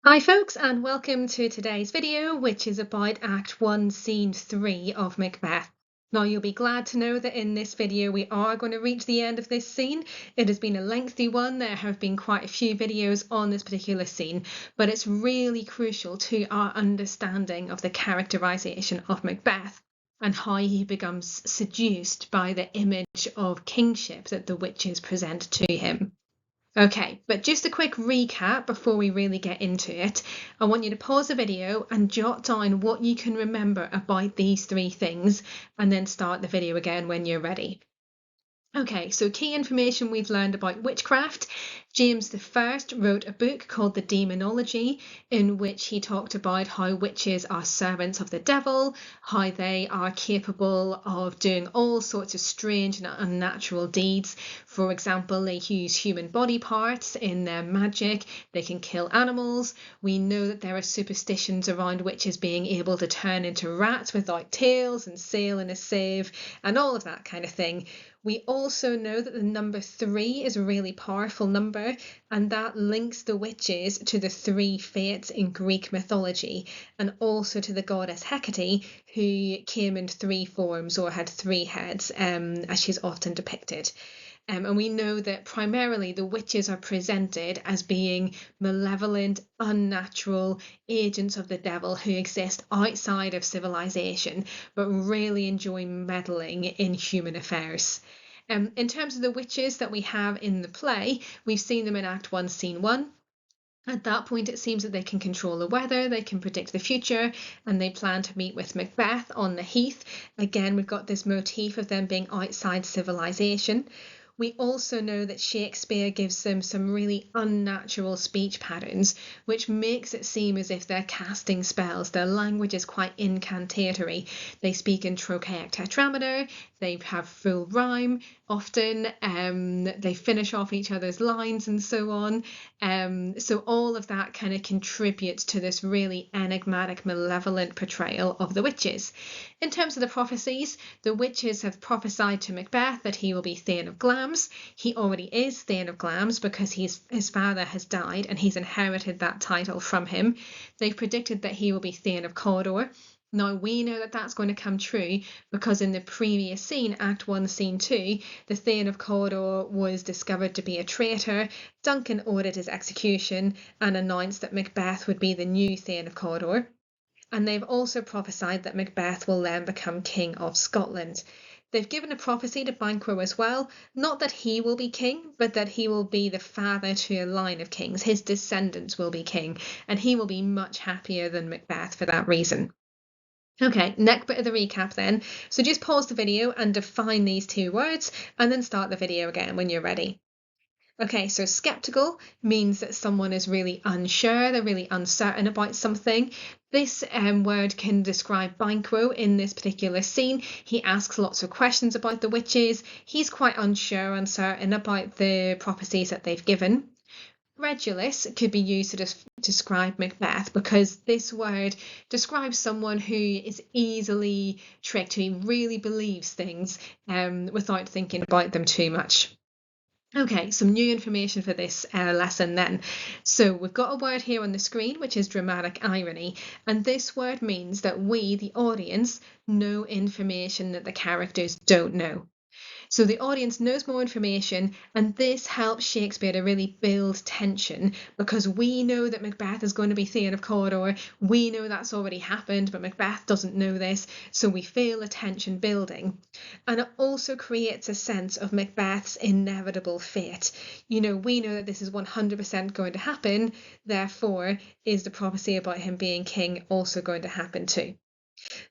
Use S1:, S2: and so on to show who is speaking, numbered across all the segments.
S1: Hi folks, and welcome to today's video, which is about Act 1 Scene 3 of Macbeth. Now you'll be glad to know that in this video we are going to reach the end of this scene. It has been a lengthy one. There have been quite a few videos on this particular scene, but it's really crucial to our understanding of the characterization of Macbeth and how he becomes seduced by the image of kingship that the witches present to him. Okay, but just a quick recap before we really get into it. I want you to pause the video and jot down what you can remember about these three things and then start the video again when you're ready. Okay, so key information we've learned about witchcraft. James I wrote a book called The Demonology, in which he talked about how witches are servants of the devil, how they are capable of doing all sorts of strange and unnatural deeds. For example, they use human body parts in their magic, they can kill animals. We know that there are superstitions around witches being able to turn into rats without tails and sail in a sieve and all of that kind of thing. We also know that the number 3 is a really powerful number, and that links the witches to the 3 fates in Greek mythology, and also to the goddess Hecate, who came in 3 forms or had 3 heads, as she's often depicted. And we know that primarily the witches are presented as being malevolent, unnatural agents of the devil who exist outside of civilization, but really enjoy meddling in human affairs. In terms of the witches that we have in the play, we've seen them in Act 1, Scene 1. At that point, it seems that they can control the weather, they can predict the future, and they plan to meet with Macbeth on the heath. Again, we've got this motif of them being outside civilization. We also know that Shakespeare gives them some really unnatural speech patterns, which makes it seem as if they're casting spells. Their language is quite incantatory. They speak in trochaic tetrameter, they have full rhyme often, they finish off each other's lines and so on. So all of that kind of contributes to this really enigmatic, malevolent portrayal of the witches. In terms of the prophecies, the witches have prophesied to Macbeth that he will be Thane of Glamis. He already is Thane of Glamis because his father has died and he's inherited that title from him. They've predicted that he will be Thane of Cawdor. Now, we know that that's going to come true because in the previous scene, Act 1, Scene 2, the Thane of Cawdor was discovered to be a traitor. Duncan ordered his execution and announced that Macbeth would be the new Thane of Cawdor. And they've also prophesied that Macbeth will then become King of Scotland. They've given a prophecy to Banquo as well, not that he will be king, but that he will be the father to a line of kings. His descendants will be king, and he will be much happier than Macbeth for that reason. Okay, next bit of the recap then. So just pause the video and define these 2 words, and then start the video again when you're ready. Okay, so skeptical means that someone is really unsure, they're really uncertain about something. This word can describe Banquo in this particular scene. He asks lots of questions about the witches. He's quite unsure, uncertain about the prophecies that they've given. Credulous could be used to describe Macbeth because this word describes someone who is easily tricked, who really believes things without thinking about them too much. Okay, some new information for this lesson then. So we've got a word here on the screen, which is dramatic irony. And this word means that we, the audience, know information that the characters don't know. So the audience knows more information, and this helps Shakespeare to really build tension because we know that Macbeth is going to be Thane of Cawdor. We know that's already happened, but Macbeth doesn't know this, so we feel the tension building. And it also creates a sense of Macbeth's inevitable fate. We know that this is 100% going to happen, therefore is the prophecy about him being king also going to happen too.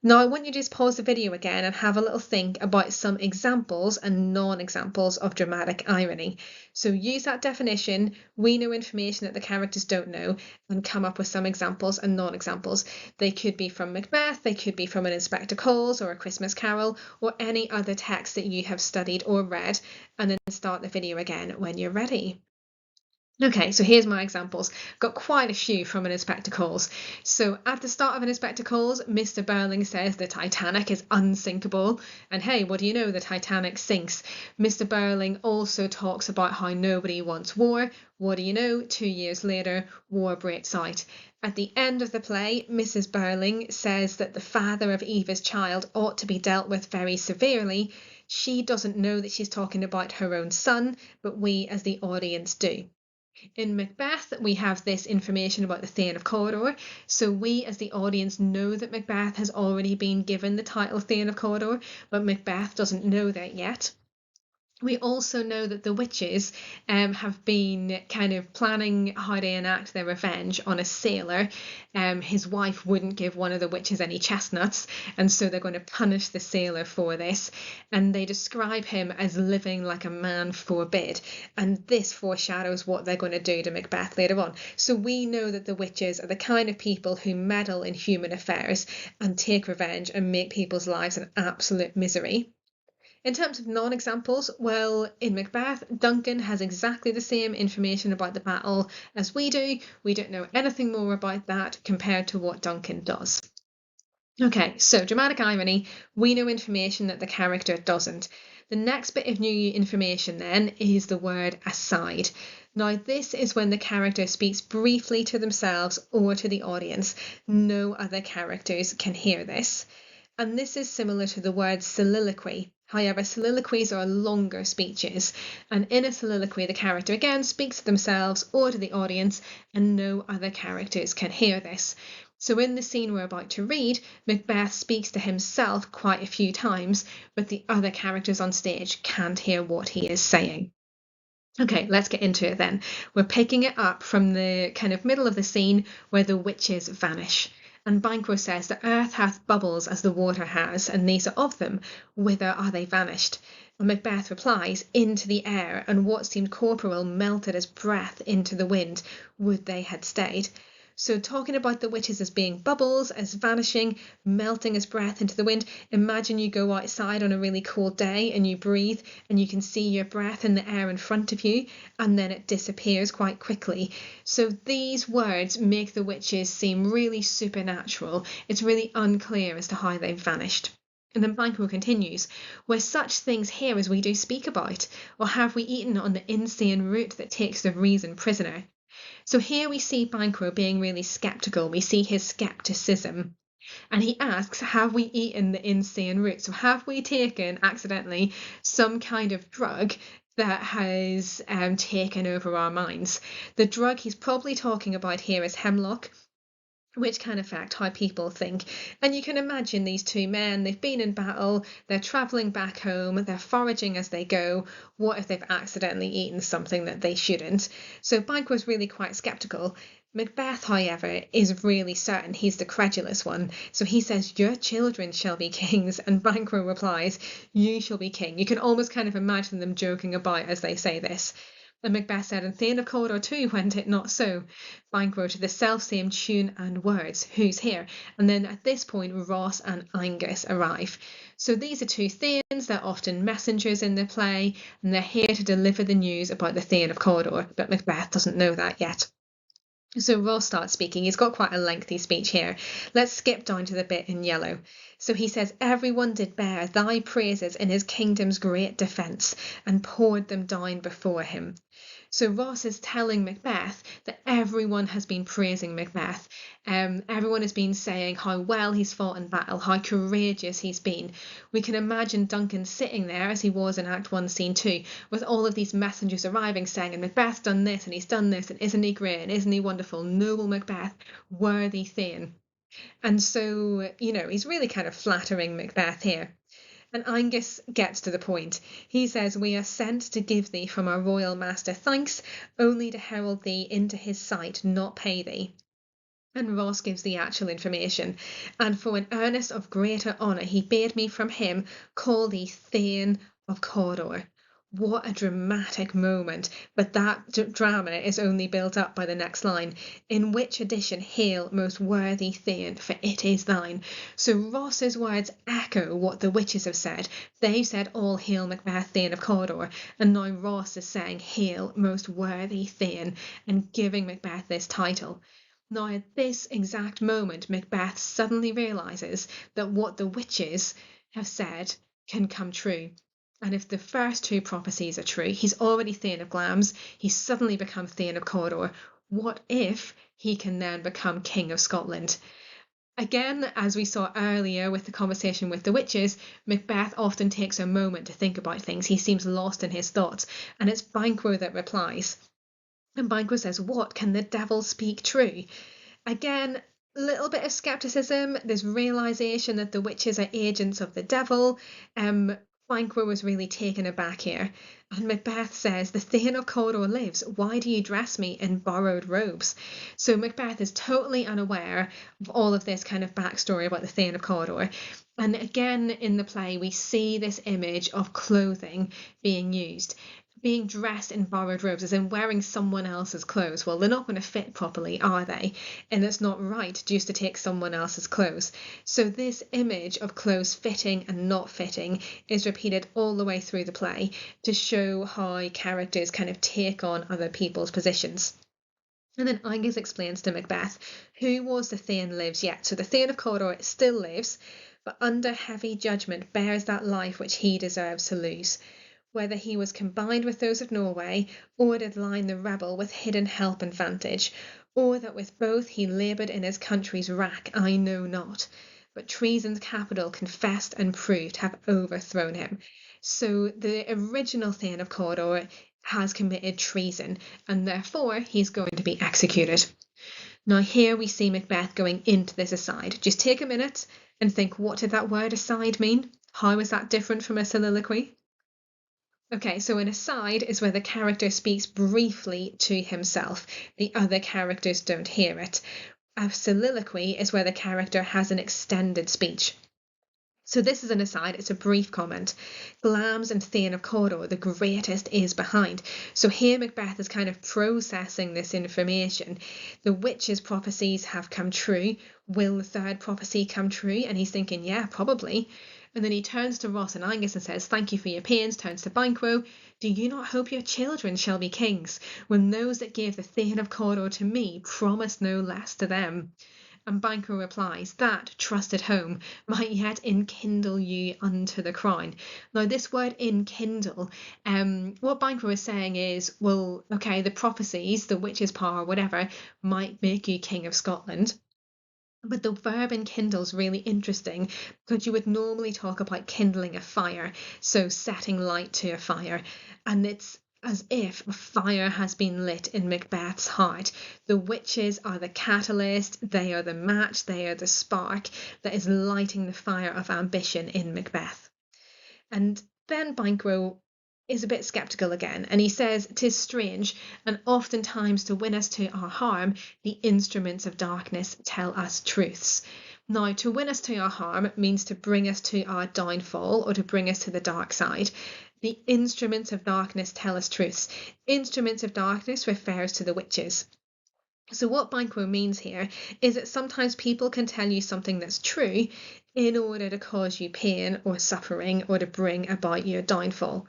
S1: Now, I want you to just pause the video again and have a little think about some examples and non-examples of dramatic irony. So use that definition, we know information that the characters don't know, and come up with some examples and non-examples. They could be from Macbeth, they could be from an Inspector Calls or a Christmas Carol, or any other text that you have studied or read, and then start the video again when you're ready. Okay, so here's my examples. Got quite a few from An Inspector Calls. So at the start of An Inspector Calls, Mr. Burling says the Titanic is unsinkable. And hey, what do you know? The Titanic sinks. Mr. Burling also talks about how nobody wants war. What do you know? 2 years later, war breaks out. At the end of the play, Mrs. Burling says that the father of Eva's child ought to be dealt with very severely. She doesn't know that she's talking about her own son, but we as the audience do. In Macbeth, we have this information about the Thane of Cawdor, so we as the audience know that Macbeth has already been given the title Thane of Cawdor, but Macbeth doesn't know that yet. We also know that the witches have been kind of planning how to enact their revenge on a sailor. His wife wouldn't give one of the witches any chestnuts, and so they're going to punish the sailor for this. And they describe him as living like a man forbid. And this foreshadows what they're going to do to Macbeth later on. So we know that the witches are the kind of people who meddle in human affairs and take revenge and make people's lives an absolute misery. In terms of non-examples, well, in Macbeth, Duncan has exactly the same information about the battle as we do. We don't know anything more about that compared to what Duncan does. Okay, so dramatic irony, we know information that the character doesn't. The next bit of new information then is the word aside. Now, this is when the character speaks briefly to themselves or to the audience. No other characters can hear this. And this is similar to the word soliloquy. However, soliloquies are longer speeches, and in a soliloquy, the character again speaks to themselves or to the audience, and no other characters can hear this. So in the scene we're about to read, Macbeth speaks to himself quite a few times, but the other characters on stage can't hear what he is saying. Okay, let's get into it then. We're picking it up from the kind of middle of the scene where the witches vanish. And Banquo says, the earth hath bubbles as the water has, and these are of them. Whither are they vanished? And Macbeth replies, into the air, and what seemed corporal melted as breath into the wind. Would they had stayed. So talking about the witches as being bubbles, as vanishing, melting as breath into the wind, imagine you go outside on a really cold day and you breathe and you can see your breath in the air in front of you and then it disappears quite quickly. So these words make the witches seem really supernatural. It's really unclear as to how they've vanished. And then Banquo continues, were such things here as we do speak about, or have we eaten on the insane root that takes the reason prisoner? So here we see Banquo being really skeptical. We see his skepticism. And he asks, have we eaten the insane root? So have we taken accidentally some kind of drug that has taken over our minds? The drug he's probably talking about here is hemlock, which can affect how people think. And you can imagine these two men, they've been in battle, they're travelling back home, they're foraging as they go. What if they've accidentally eaten something that they shouldn't? So Banquo's really quite sceptical. Macbeth, however, is really certain. He's the credulous one. So he says, your children shall be kings. And Banquo replies, you shall be king. You can almost kind of imagine them joking about as they say this. And Macbeth said, and Thane of Cawdor too, went it not so? Banquo to the self-same tune and words, who's here? And then at this point, Ross and Angus arrive. So these are two Thanes, they're often messengers in the play, and they're here to deliver the news about the Thane of Cawdor, but Macbeth doesn't know that yet. So Ross starts speaking. He's got quite a lengthy speech here. Let's skip down to the bit in yellow. So he says, everyone did bear thy praises in his kingdom's great defence, and poured them down before him. So Ross is telling Macbeth that everyone has been praising Macbeth. Everyone has been saying how well he's fought in battle, how courageous he's been. We can imagine Duncan sitting there as he was in Act 1, Scene 2, with all of these messengers arriving saying, and Macbeth's done this, and he's done this, and isn't he great, and isn't he wonderful, noble Macbeth, worthy Thane. And so, he's really kind of flattering Macbeth here. And Angus gets to the point. He says, we are sent to give thee from our royal master thanks, only to herald thee into his sight, not pay thee. And Ross gives the actual information. And for an earnest of greater honour, he bade me from him call thee Thane of Cawdor. What a dramatic moment, but that drama is only built up by the next line. In which edition, hail, most worthy Thane, for it is thine. So Ross's words echo what the witches have said. They've said, all hail Macbeth, Thane of Cawdor, and now Ross is saying, hail, most worthy Thane, and giving Macbeth this title. Now, at this exact moment, Macbeth suddenly realises that what the witches have said can come true. And if the first two prophecies are true, he's already Thane of Glamis, he's suddenly become Thane of Cawdor. What if he can then become King of Scotland? Again, as we saw earlier with the conversation with the witches, Macbeth often takes a moment to think about things. He seems lost in his thoughts, and it's Banquo that replies. And Banquo says, what, can the devil speak true? Again, a little bit of skepticism, this realization that the witches are agents of the devil. Banquo was really taken aback here. And Macbeth says, the Thane of Cawdor lives. Why do you dress me in borrowed robes? So Macbeth is totally unaware of all of this kind of backstory about the Thane of Cawdor. And again, in the play, we see this image of clothing being used. Being dressed in borrowed robes, as in wearing someone else's clothes. Well, they're not going to fit properly, are they? And it's not right just to take someone else's clothes. So this image of clothes fitting and not fitting is repeated all the way through the play to show how characters kind of take on other people's positions. And then Angus explains to Macbeth who was the Thane lives yet. So the Thane of Cawdor still lives, but under heavy judgment bears that life which he deserves to lose. Whether he was combined with those of Norway, or did line the rebel with hidden help and vantage, or that with both he laboured in his country's wrack, I know not. But treason's capital confessed and proved have overthrown him. So the original Thane of Cawdor has committed treason, and therefore he's going to be executed. Now here we see Macbeth going into this aside. Just take a minute and think, what did that word aside mean? How is that different from a soliloquy? Okay, so an aside is where the character speaks briefly to himself. The other characters don't hear it. A soliloquy is where the character has an extended speech. So this is an aside, it's a brief comment. Glamis and Thane of Cawdor, the greatest is behind. So here Macbeth is kind of processing this information. The witches' prophecies have come true. Will the third prophecy come true? And he's thinking, yeah, probably. And then he turns to Ross and Angus and says, thank you for your pains, turns to Banquo. Do you not hope your children shall be kings, when those that gave the Thane of Cawdor to me promised no less to them? And Banquo replies, that, trusted home, might yet enkindle you unto the crown. Now, this word enkindle, what Banquo is saying is, well, okay, the prophecies, the witch's power, whatever, might make you king of Scotland. But the verb enkindle is really interesting because you would normally talk about kindling a fire, so setting light to a fire. And it's as if a fire has been lit in Macbeth's heart. The witches are the catalyst, they are the match, they are the spark that is lighting the fire of ambition in Macbeth. And then Banquo is a bit sceptical again, and he says, "'Tis strange, and oftentimes to win us to our harm, the instruments of darkness tell us truths." Now, to win us to our harm means to bring us to our downfall or to bring us to the dark side. The instruments of darkness tell us truths. Instruments of darkness refers to the witches. So what Banquo means here is that sometimes people can tell you something that's true in order to cause you pain or suffering or to bring about your downfall.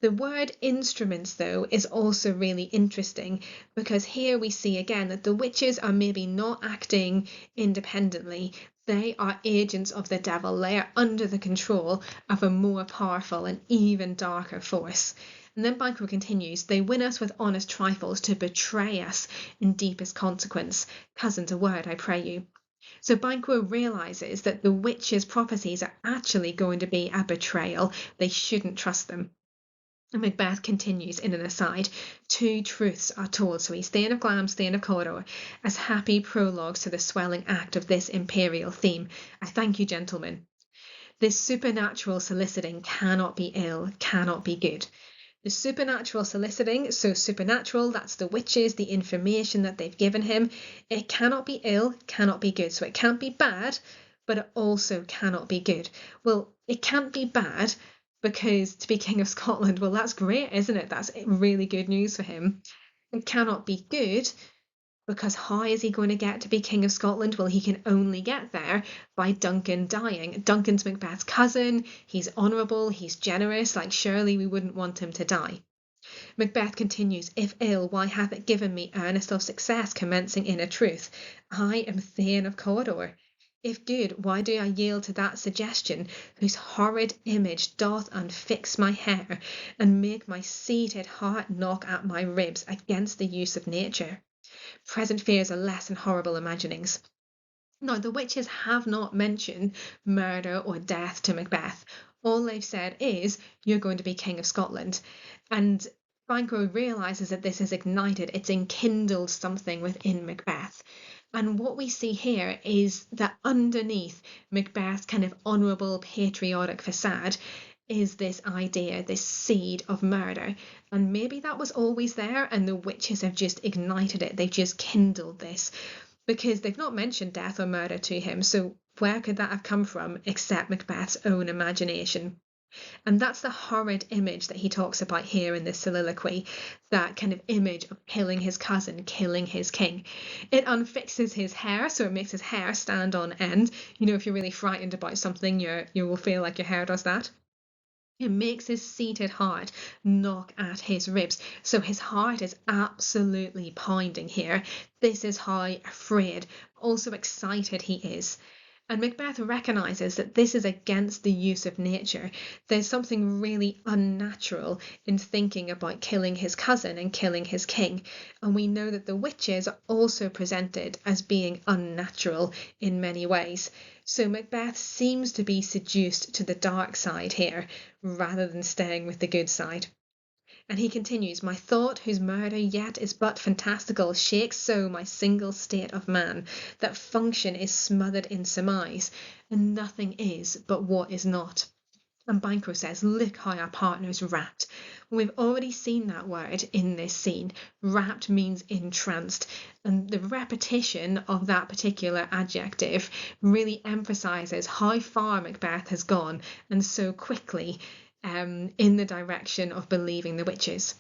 S1: The word instruments, though, is also really interesting because here we see again that the witches are maybe not acting independently. They are agents of the devil. They are under the control of a more powerful and even darker force. And then Banquo continues, they win us with honest trifles to betray us in deepest consequence. Cousins, a word, I pray you. So Banquo realises that the witches' prophecies are actually going to be a betrayal. They shouldn't trust them. And Macbeth continues in an aside, two truths are told, so he's Thane of Glamis, Thane of Cawdor, as happy prologues to the swelling act of this imperial theme. I thank you, gentlemen. This supernatural soliciting cannot be ill, cannot be good. The supernatural soliciting, so supernatural, that's the witches, the information that they've given him. It cannot be ill, cannot be good. So it can't be bad, but it also cannot be good. Well, it can't be bad because to be King of Scotland, well, that's great, isn't it? That's really good news for him. It cannot be good because how is he going to get to be King of Scotland? Well, he can only get there by Duncan dying. Duncan's Macbeth's cousin. He's honourable, he's generous, like surely we wouldn't want him to die. Macbeth continues, if ill, why hath it given me earnest of success, commencing in a truth? I am Thane of Cawdor. If good, why do I yield to that suggestion, whose horrid image doth unfix my hair, and make my seated heart knock at my ribs against the use of nature? Present fears are less than horrible imaginings. Now, the witches have not mentioned murder or death to Macbeth. All they've said is, you're going to be King of Scotland. And Banquo realizes that this has ignited, it's enkindled something within Macbeth. And what we see here is that underneath Macbeth's kind of honourable, patriotic facade is this idea, this seed of murder. And maybe that was always there, and the witches have just ignited it. They've just kindled this because they've not mentioned death or murder to him. So where could that have come from except Macbeth's own imagination? And that's the horrid image that he talks about here in this soliloquy, that kind of image of killing his cousin, killing his king. It unfixes his hair, so it makes his hair stand on end. You know, if you're really frightened about something, you will feel like your hair does that. It makes his seated heart knock at his ribs. So his heart is absolutely pounding here. This is how afraid, also excited he is. And Macbeth recognises that this is against the use of nature. There's something really unnatural in thinking about killing his cousin and killing his king. And we know that the witches are also presented as being unnatural in many ways. So Macbeth seems to be seduced to the dark side here, rather than staying with the good side. And he continues, my thought, whose murder yet is but fantastical, shakes so my single state of man, that function is smothered in surmise, and nothing is but what is not. And Banquo says, look how our partner's rapt. We've already seen that word in this scene. Rapt means entranced. And the repetition of that particular adjective really emphasises how far Macbeth has gone, and so quickly, in the direction of believing the witches.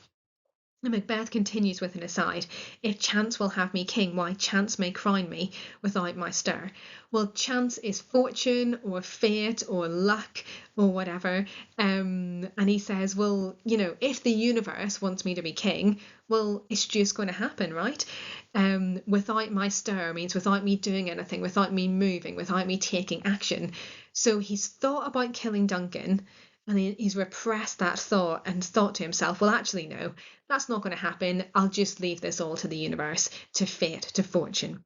S1: And Macbeth continues with an aside, if chance will have me king, why chance may crown me without my stir. Well, chance is fortune or fate or luck or whatever. And he says, well, you know, if the universe wants me to be king, well, it's just going to happen, right? Without my stir means without me doing anything, without me moving, without me taking action. So he's thought about killing Duncan, and he's repressed that thought and thought to himself, well, actually, no, that's not going to happen. I'll just leave this all to the universe, to fate, to fortune.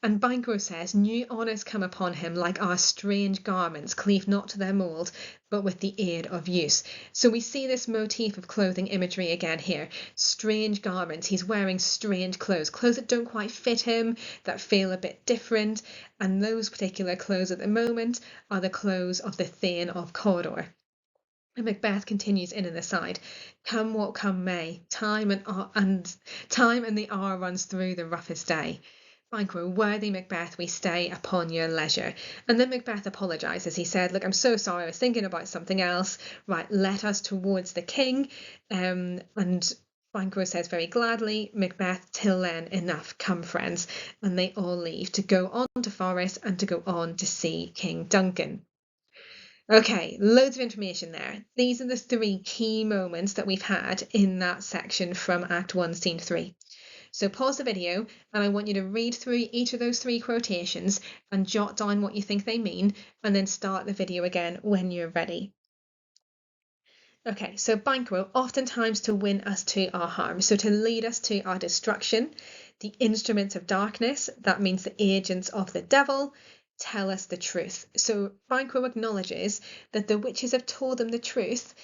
S1: And Banquo says, new honours come upon him like our strange garments, cleave not to their mould, but with the aid of use. So we see this motif of clothing imagery again here. Strange garments. He's wearing strange clothes, clothes that don't quite fit him, that feel a bit different. And those particular clothes at the moment are the clothes of the Thane of Cawdor. And Macbeth continues in an aside, come what come may, time and the hour runs through the roughest day. Banquo, worthy Macbeth, we stay upon your leisure. And then Macbeth apologises. He said, look, I'm so sorry, I was thinking about something else. Right, let us towards the king. And Banquo says very gladly, Macbeth, till then, enough, come friends. And they all leave to go on to Forres and to go on to see King Duncan. Okay, loads of information there. These are the three key moments that we've had in that section from Act 1, Scene 3. So pause the video and I want you to read through each of those three quotations and jot down what you think they mean, and then start the video again when you're ready. Okay, so Banquo, oftentimes to win us to our harm, so to lead us to our destruction. The instruments of darkness, that means the agents of the devil, tell us the truth. So Banquo acknowledges that the witches have told them the truth,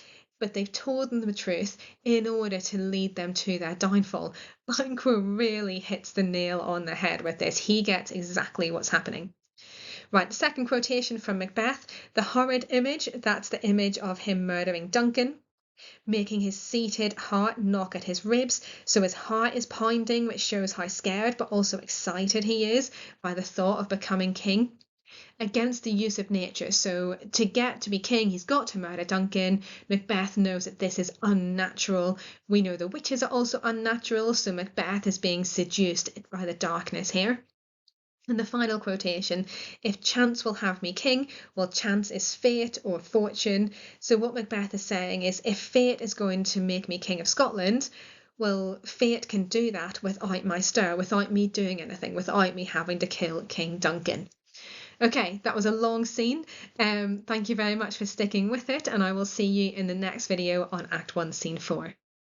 S1: but they've told them the truth in order to lead them to their downfall. Banquo really hits the nail on the head with this. He gets exactly what's happening. Right, the second quotation from Macbeth, the horrid image, that's the image of him murdering Duncan, making his seated heart knock at his ribs. So his heart is pounding, which shows how scared but also excited he is by the thought of becoming king. against the use of nature. So to get to be king, he's got to murder Duncan. Macbeth knows that this is unnatural. We know the witches are also unnatural, so Macbeth is being seduced by the darkness here. And the final quotation, if chance will have me king, well, chance is fate or fortune. So what Macbeth is saying is, if fate is going to make me king of Scotland, well, fate can do that without my stir, without me doing anything, without me having to kill King Duncan. Okay, that was a long scene. Thank you very much for sticking with it, and I will see you in the next video on Act 1, Scene 4.